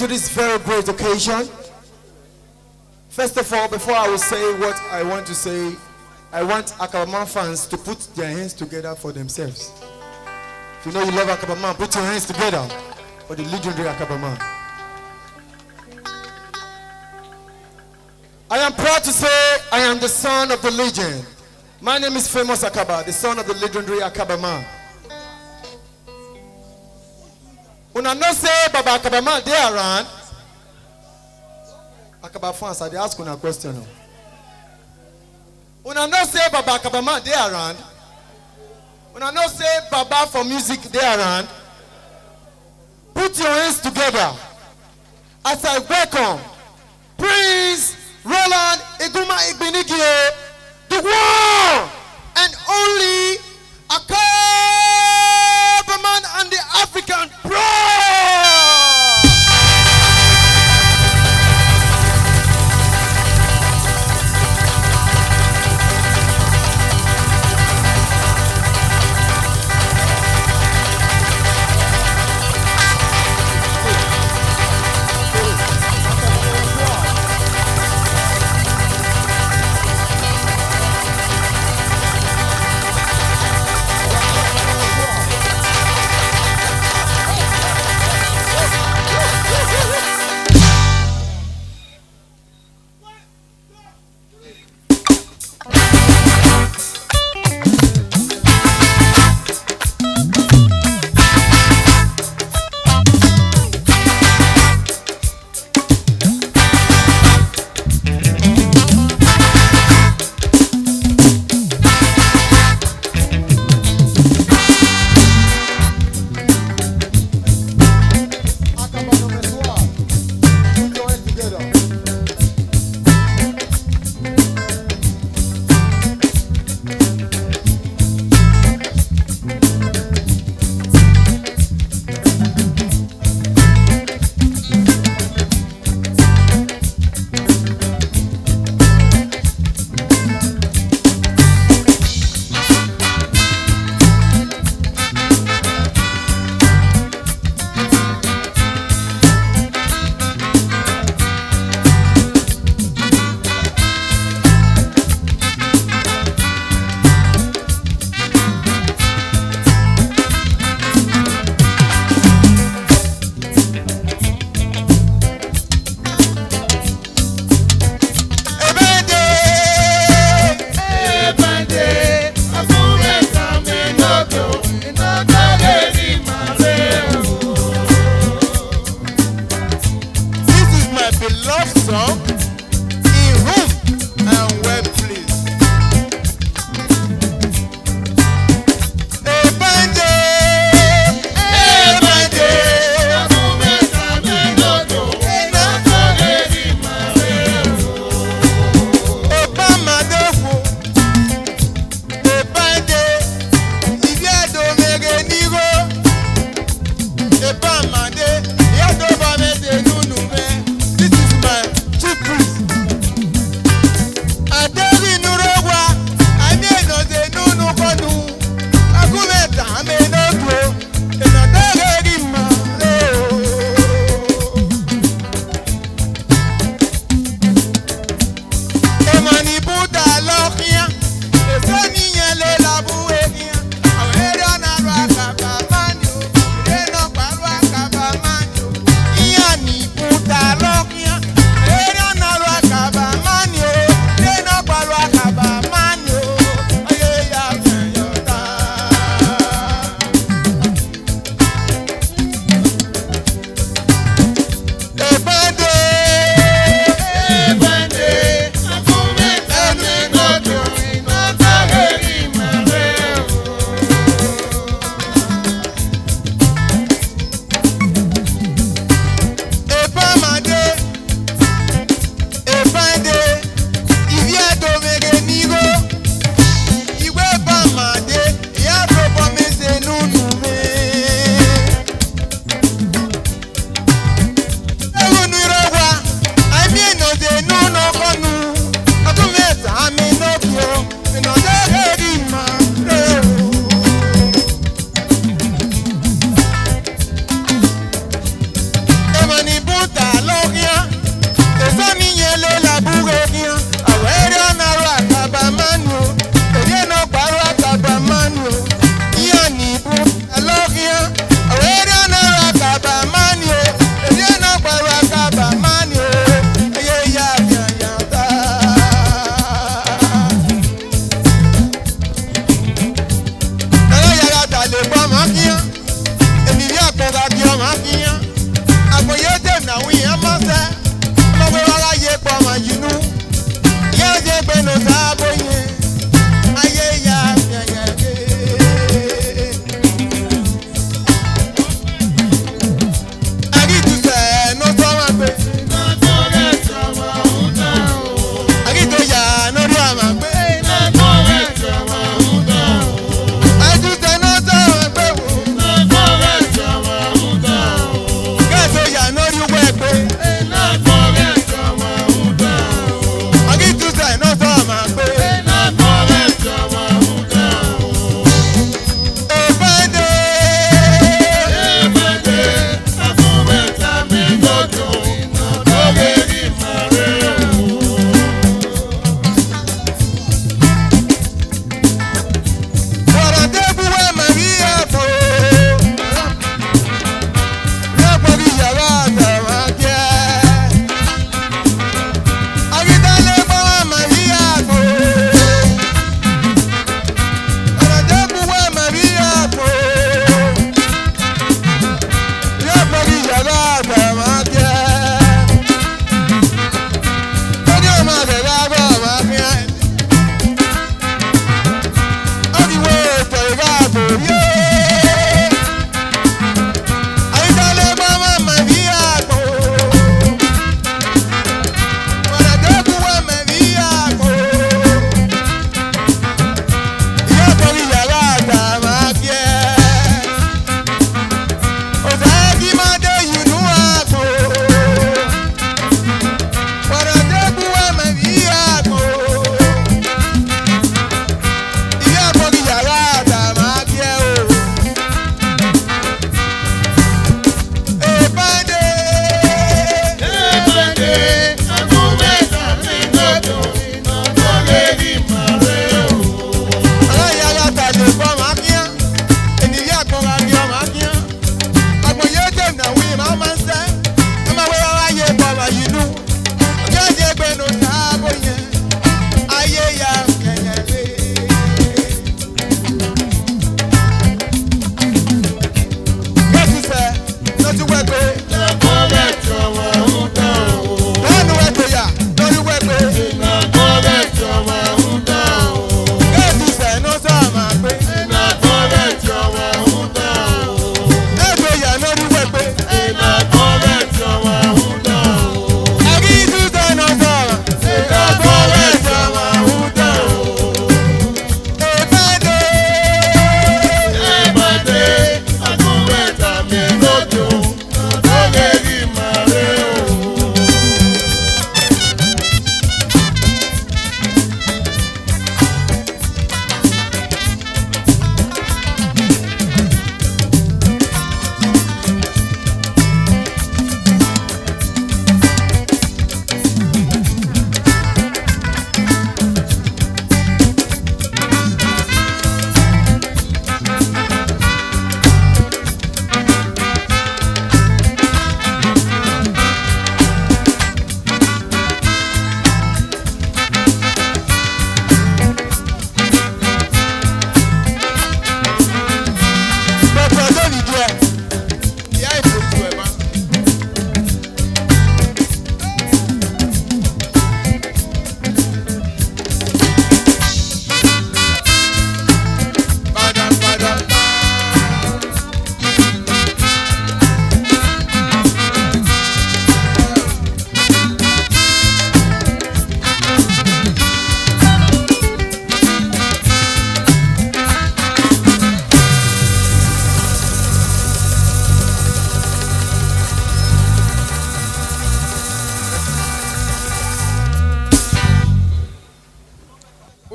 to this very great occasion. First of all, before I will say what I want to say, I want Akabaman fans to put their hands together for themselves. If you know you love Akabaman, put your hands together for the legendary Akabaman. I am proud to say I am the son of the legend. My name is Famous Akaba, the son of the legendary Akabaman. Una no say Baba Akabaman they around. Akaba fans, I ask una question. Una no say Baba Akabaman they around. Una no say Baba for music they around. Put your hands together as I welcome Prince Roland Eguma Igbeneghu, the one and only Akabaman and the African Pro.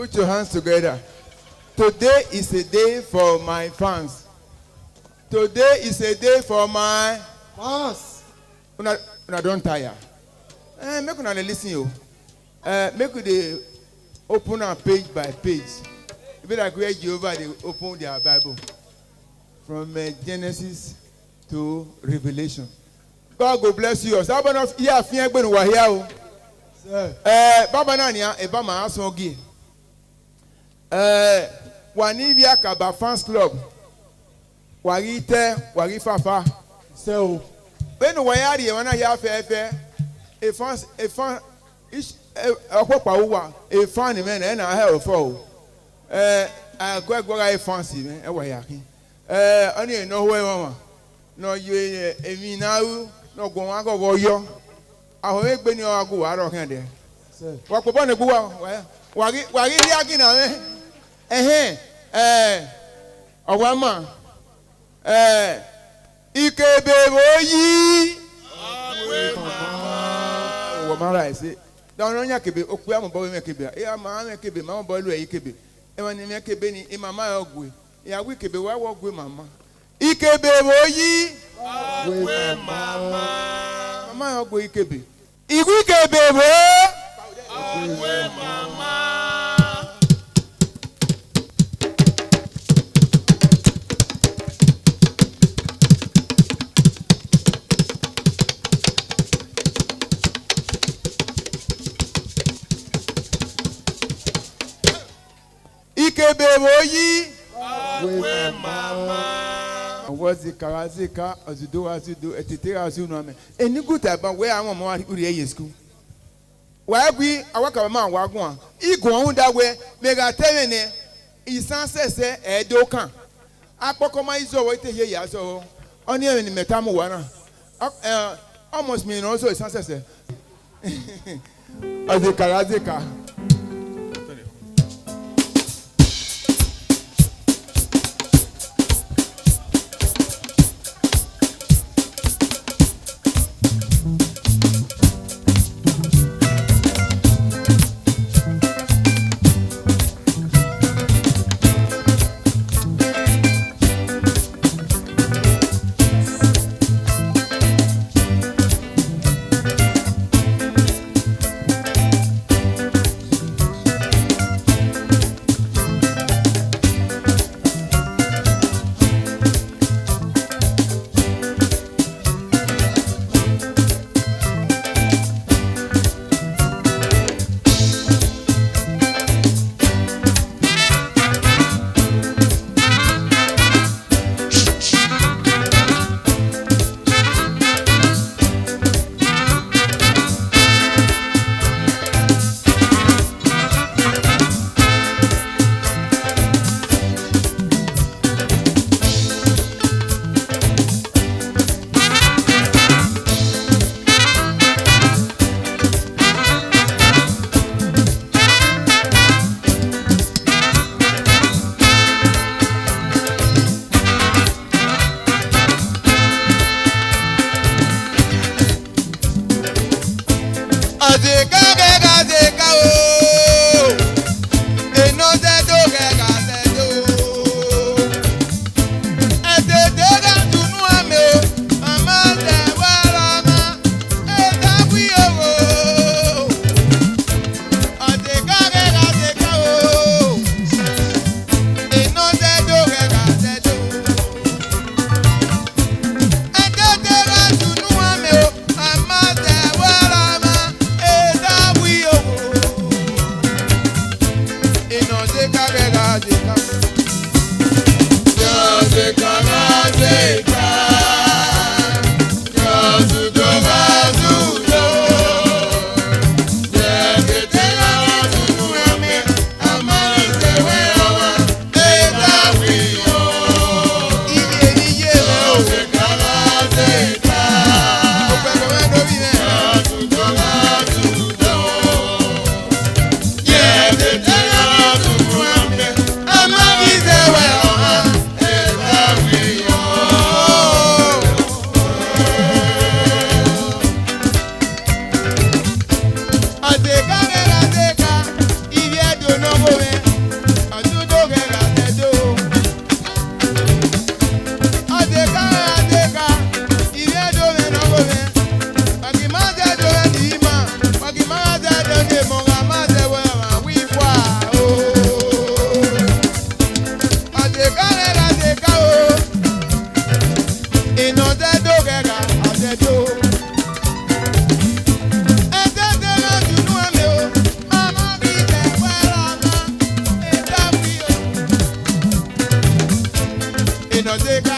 Put your hands together. Today is a day for my fans. Today is a day for my Fans. Una don't tire. Make una listen you. Make they open a page by page. It be like where Jehovah they open their Bible from Genesis to Revelation. God go bless you. Baba na nia eba ma aso gi. Wanivia Kaba Fans Club. Wari fafa. So, When wayari wana ya fefe a fan ish okwa uwa a fan men na ha for agwagwa fancy men e wayaki oni no we mama no you emi now no go wan go yo aho egbe ni o agu wa ro kan de wa popo ne gbuwa wari ri agi na me ọwama Ikebe boyi. Wamara ese. Don't know kebe okuya mo boy me kebe. E ama me kebe ma mo boy lu e kebe. E ma ni me kebe ni e mama ogwe. Ya wi kebe wa wo ogwe mama. Ikebe boyi. Ogwe mama. Mama ogwe ikebe. Igwe kebe bo. Ogwe mama. Ikebe boyi. Ogwe mama. Wazi karazika azudo etete azunu ame. Eni guta ba we awon mo uri eye school. Wa gwi awaka ma wa gun a. Igun ohun da we mega tele ne isan sese edo kan. Apoko ma izo wo te ye ya so. Oni eni meta mo wa na. Almost me no so isan sese. Azikarazika. Yes, sir.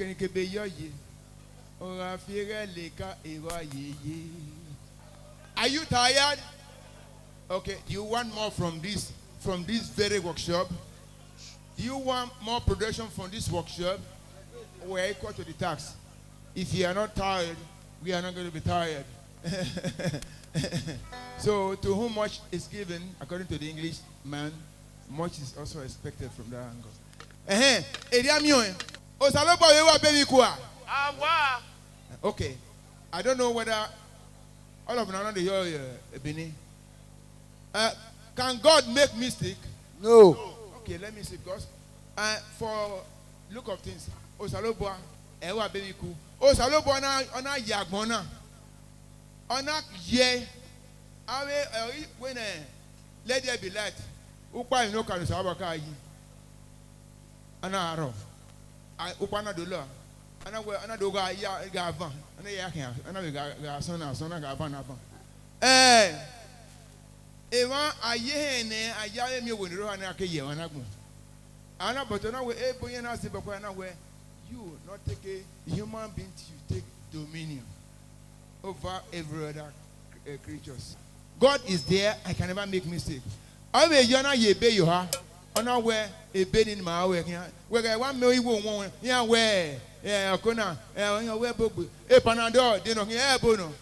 kenike be yoye. Ora fire leka ewa ye. Are you tired? Okay, do you want more from this very workshop? Do you want more production from this workshop? We're equal to the tax. If you are not tired, we are not going to be tired. So to whom much is given, according to the English man, much is also expected from that angle. Okay, I don't know whether all of you know the Benin. Can God make mistake? No. Okay, let me see, because for look of things, Osaloboa, Ewa Beniku, Osaloboa ona yagbona, ona ye, awe when let there be light, ukwa ino kanu sabaka yi, ana aro, ukwa na dola, ana doga ya gavan, ana yakin, ana ga sona gavan avan. Ewa aye ne ayaye mi woniro ha na akeye wanagun. Ana but na we eboye na se bekwa na we you not take a human being, you take dominion over every other creatures. God is there. I can never make mistake. I will yana ye be you ha. Ona we e be ni ma we kan. We ga one me wo won. Ya we akona ya we bobu. E panadol de no e bono.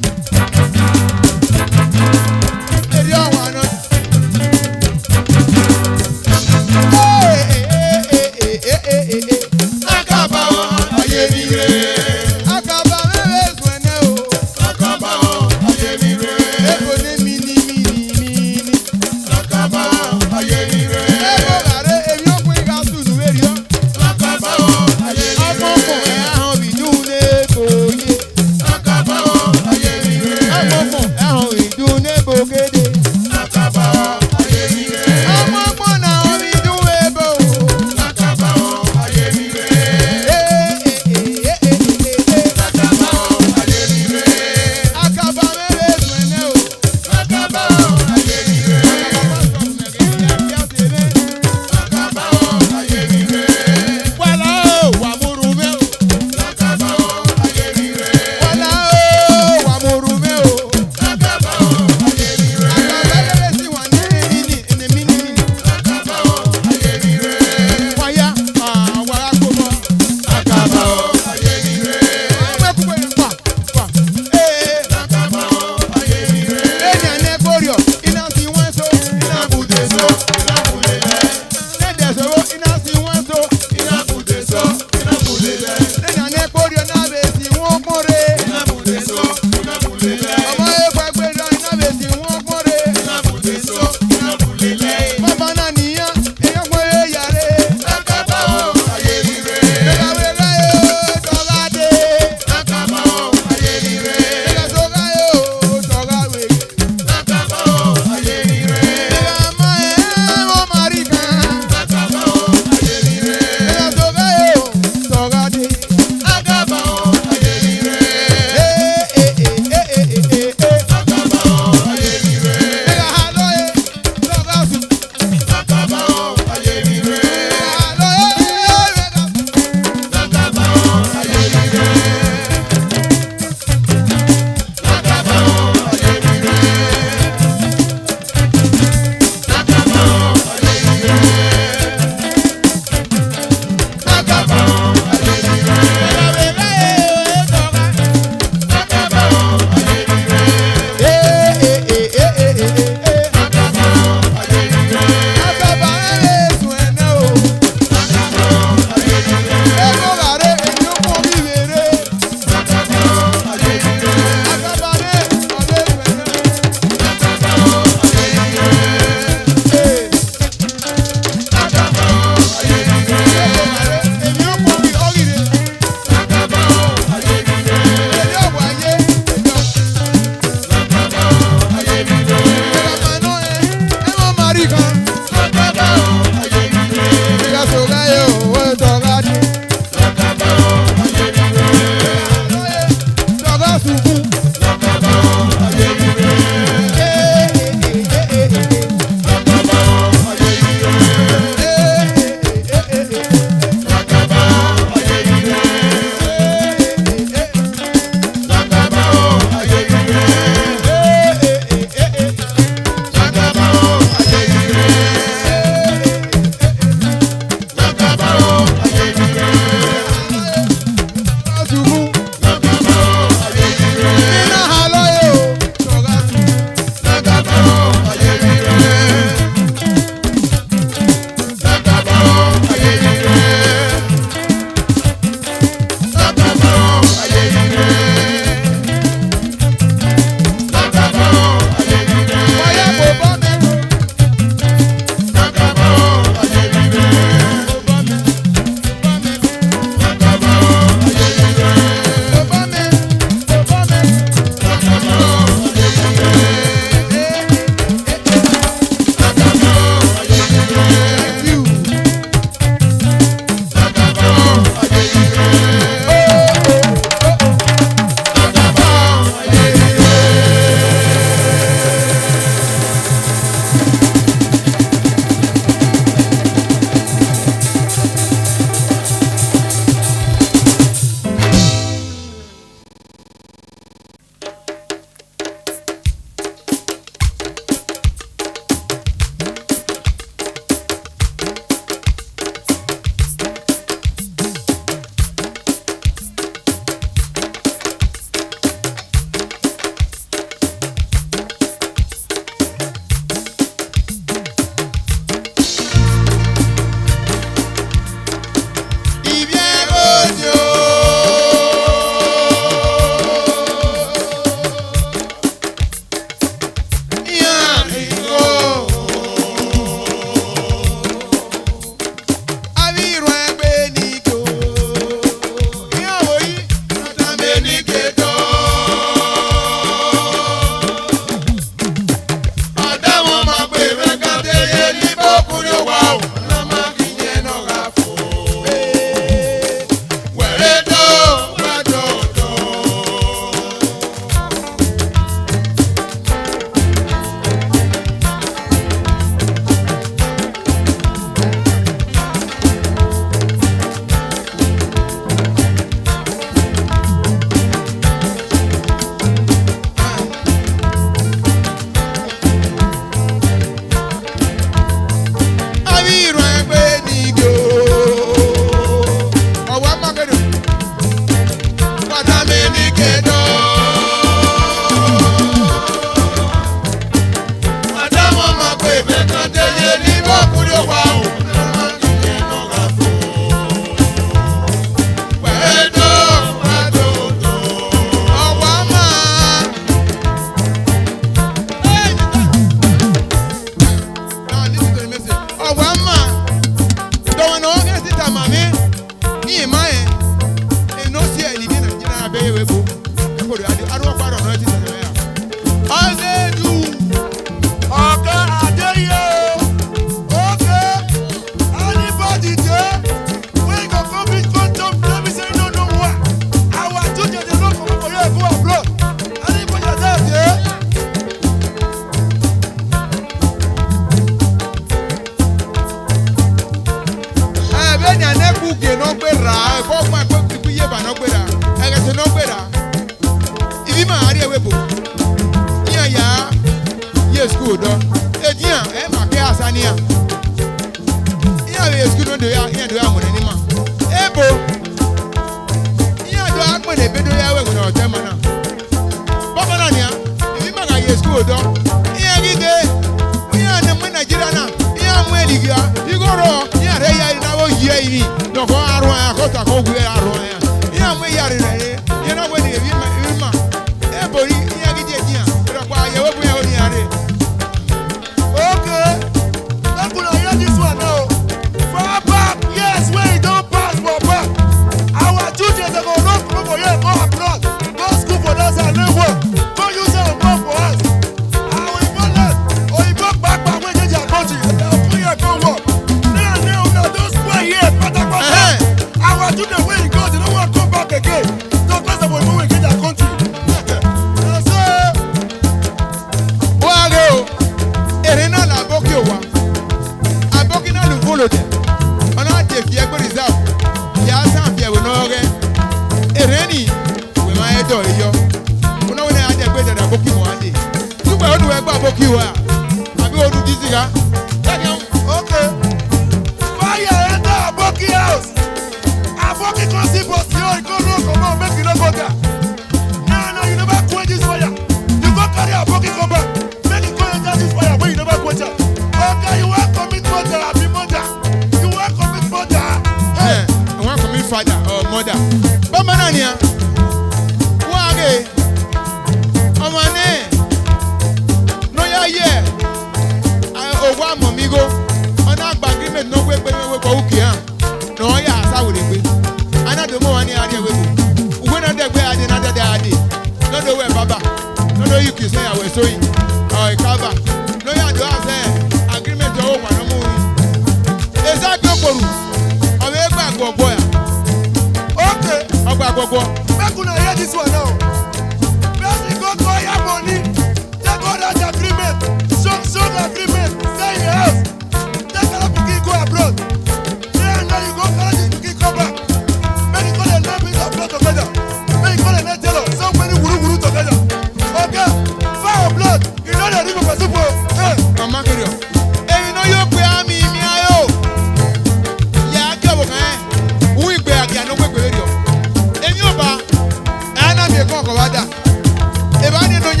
Eba ni no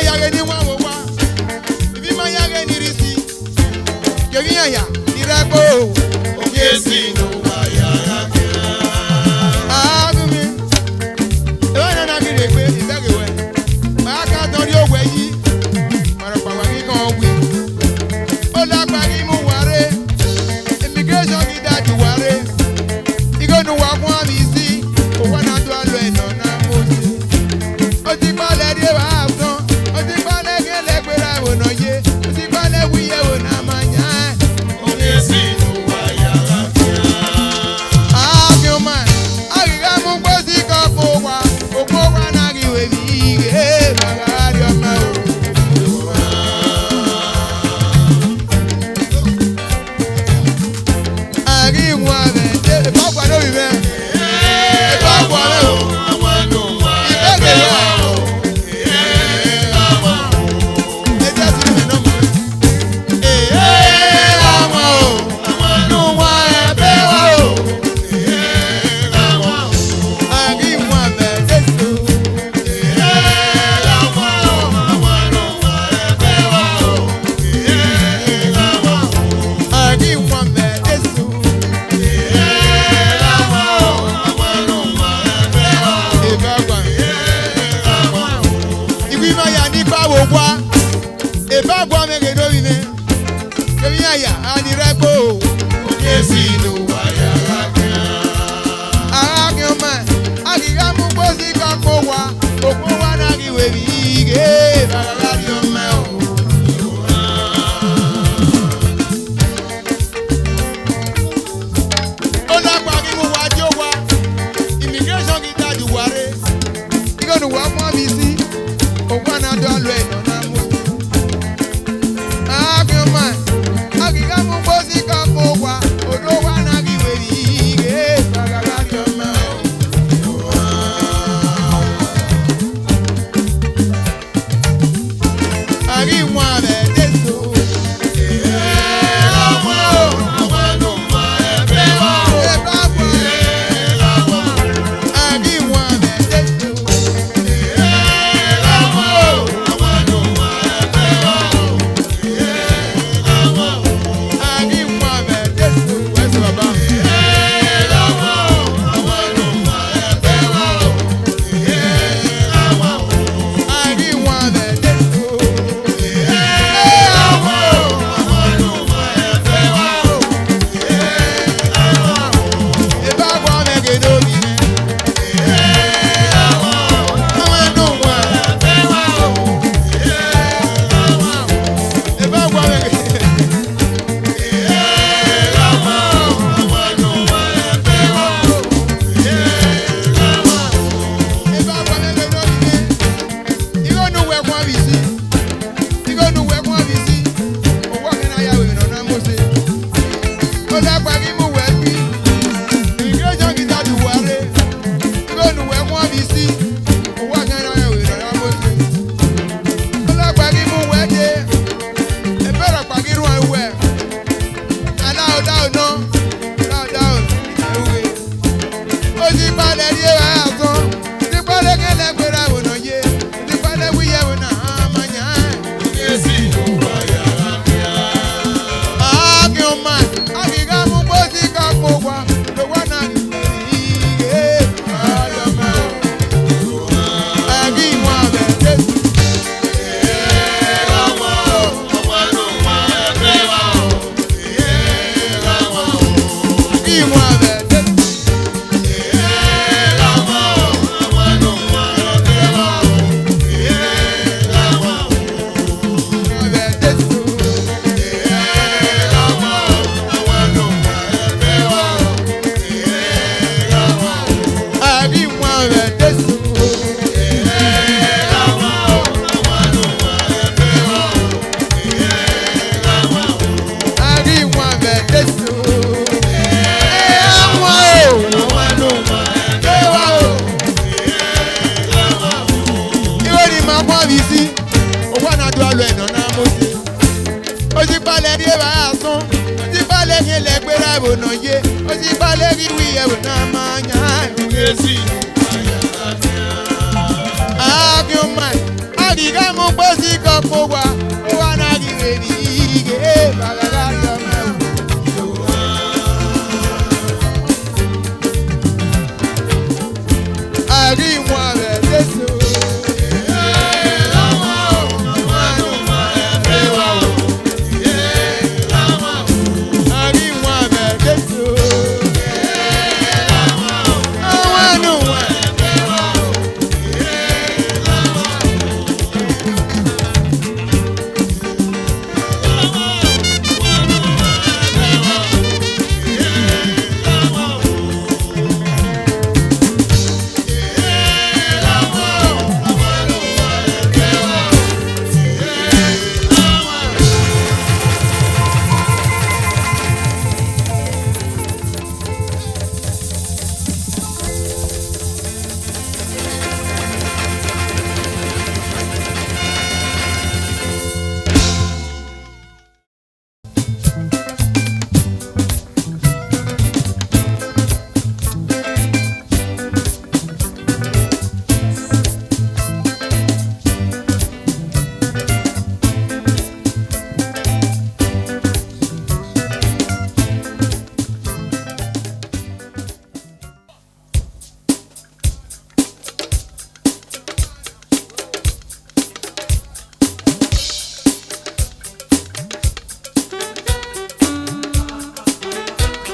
yage ni wa wo wa. Ibi ma yage ni risi. Yogi aya ni rago. Ogesi no wa ya ke. Agumi. Ewa na na gire gbe isege we. Ma ka tori ogwe yi. Mara pa wa ki kan wi. O la pa ki mu ware. Immigration ki da di ware. Igonu wa kun ami si. O wa na do alo eno na mo si. O ti pa le di wa afton. O ti pa le gele gbera wo na ye. O ti pa le wi ye wo na ma nya. Ogesi no wa ya ke. Agumi. Agiga mu gbo si ko ko wa. O ko wa na gi we bi ge. Baba ri o ma o. Agi wa be. E pa kwa do bi be. E pa kwa le o. Bozi ka kwa